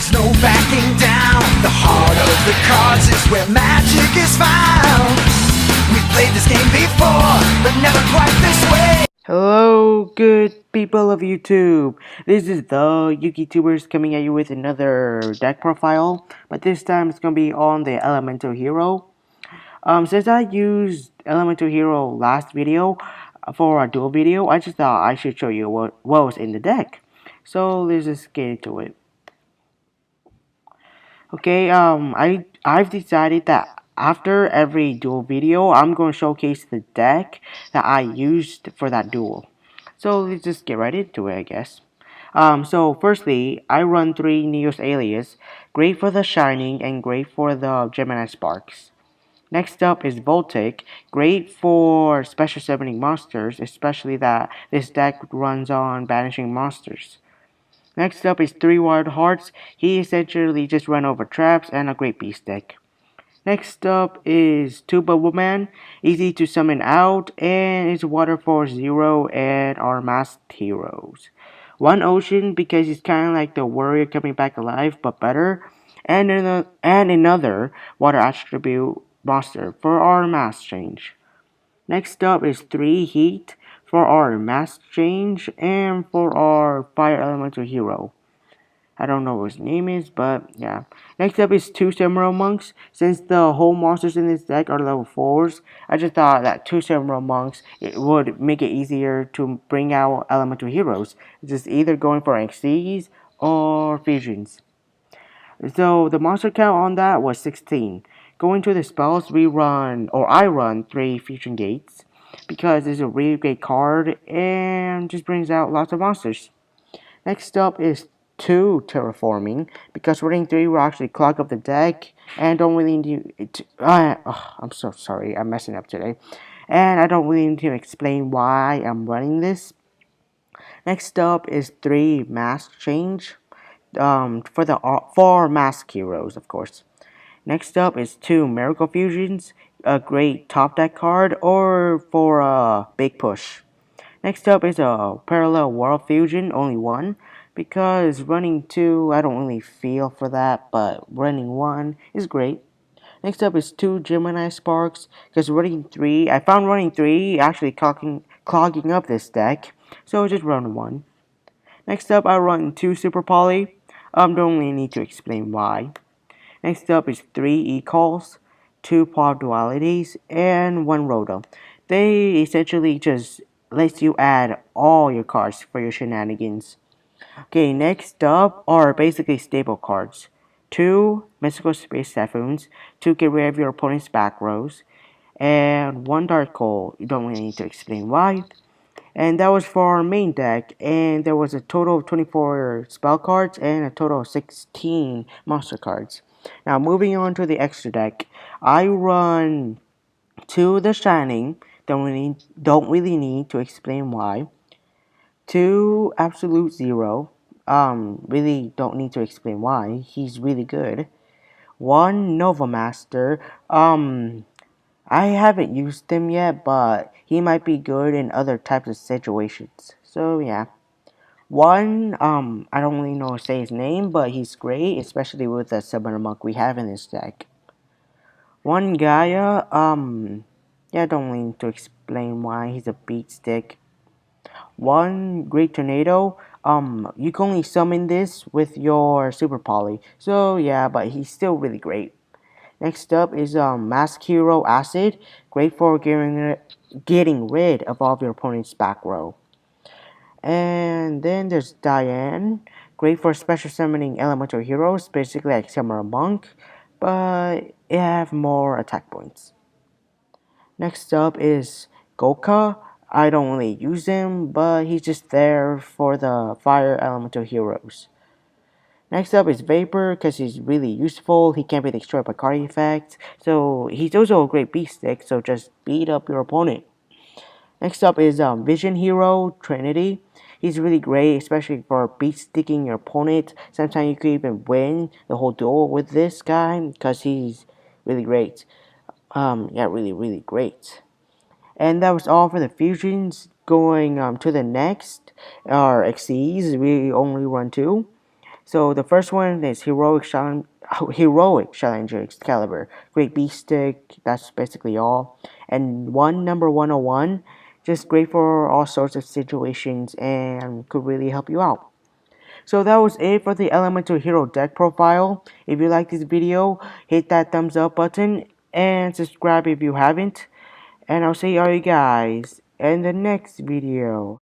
There's no backing down. The heart of the cards is where magic is found. We've played this game before, but never quite this way. Hello, good people of YouTube. This is the YukiTubers coming at you with another deck profile, but this time it's gonna be on the Elemental Hero. Since I used Elemental Hero last video for a duel video, I just thought I should show you what was in the deck. So let's just get into it. Okay, I've decided that after every duel video, I'm going to showcase the deck that I used for that duel. So let's just get right into it, I guess. So firstly, I run 3 Neos Alias, great for the Shining and great for the Gemini Sparks. Next up is Voltic, great for special summoning monsters, especially that this deck runs on banishing monsters. Next up is 3 Wild Hearts. He essentially just run over traps and a great beast deck. Next up is 2 Bubble Man, easy to summon out, and it's Water Force 0 and our masked heroes. 1 Ocean because he's kind of like the warrior coming back alive but better, and another water attribute monster for our mask change. Next up is 3 Heat for our mask change and for our fire elemental hero. I don't know what his name is, but yeah. Next up is 2 Samurai Monks. Since the whole monsters in this deck are level 4s, I just thought that 2 Samurai Monks it would make it easier to bring out elemental heroes. Just either going for XCs or fusions. So the monster count on that was 16. Going to the spells, I run 3 Fusion Gates because it's a really great card and just brings out lots of monsters. Next up is 2 Terraforming because running 3 will actually clog up the deck and don't really need to. I'm so sorry, I'm messing up today. And I don't really need to explain why I'm running this. Next up is 3 Mask Change for mask heroes, of course. Next up is 2 Miracle Fusions, a great top deck card or for a big push. Next up is a Parallel World Fusion, only 1, because running 2 I don't really feel for that, but running 1 is great. Next up is 2 Gemini Sparks, because running 3, I found running 3 actually clogging up this deck, so just run 1. Next up I run 2 Super Poly, don't really need to explain why. Next up is 3 E-Calls, 2 Pod Dualities, and 1 Rhoda. They essentially just lets you add all your cards for your shenanigans. Okay, next up are basically stable cards. 2 Mystical Space Typhoons to get rid of your opponent's back rows, and 1 Dark Hole. You don't really need to explain why. And that was for our main deck, and there was a total of 24 spell cards and a total of 16 monster cards. Now moving on to the extra deck, I run 2 The Shining, don't really need to explain why. 2 Absolute Zero, really don't need to explain why, he's really good. 1 Nova Master, I haven't used him yet, but he might be good in other types of situations. So yeah. 1, I don't really know how to say his name, but he's great, especially with the Summoner Monk we have in this deck. 1 Gaia, yeah, I don't really need to explain why he's a beat stick. 1 Great Tornado, you can only summon this with your Super Poly. So yeah, but he's still really great. Next up is Mask Hero Acid, great for getting rid of all of your opponent's back row. And then there's Diane, great for special summoning elemental heroes, basically like Samurai Monk, but it have more attack points. Next up is Goka. I don't really use him, but he's just there for the fire elemental heroes. Next up is Vapor, because he's really useful. He can't be destroyed by card effects. So he's also a great beast stick, so just beat up your opponent. Next up is Vision Hero, Trinity. He's really great, especially for beat sticking your opponent. Sometimes you could even win the whole duel with this guy, because he's really great. Yeah, really great. And that was all for the fusions. Going to the next, our XCs, we only run 2. So the first one is Heroic Challenger Excalibur. Great beast stick, that's basically all. And number 101, just great for all sorts of situations and could really help you out. So that was it for the Elemental Hero deck profile. If you like this video, hit that thumbs up button and subscribe if you haven't. And I'll see all you guys in the next video.